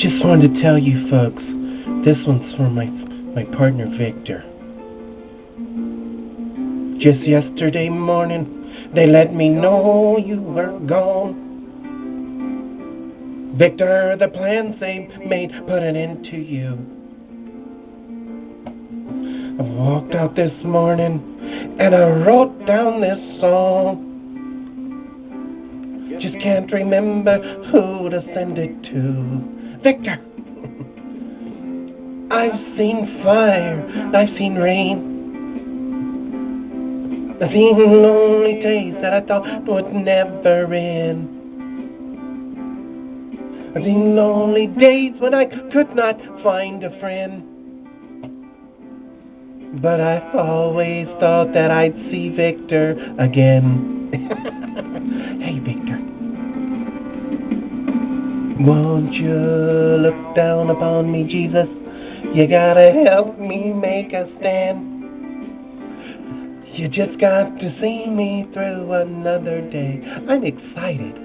Just wanted to tell you folks, this one's for my partner Victor. Just yesterday morning, they let me know you were gone. Victor, the plans they made put an end to you. I walked out this morning and I wrote down this song. Just can't remember who to send it to. Victor! I've seen fire, I've seen rain. I've seen lonely days that I thought would never end. I've seen lonely days when I could not find a friend. But I've always thought that I'd see Victor again. Hey, Victor. Won't you look down upon me, Jesus? You gotta help me make a stand. You just got to see me through another day. I'm excited.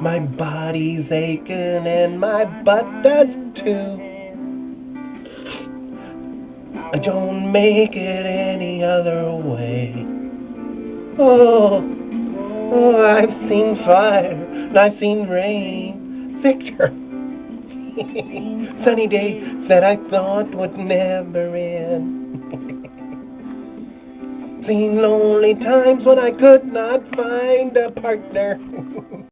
My body's aching and my butt does too. I don't make it any other way. Oh, I've seen fire and I've seen rain. Victor. Sunny days that I thought would never end. Seen lonely times when I could not find a partner.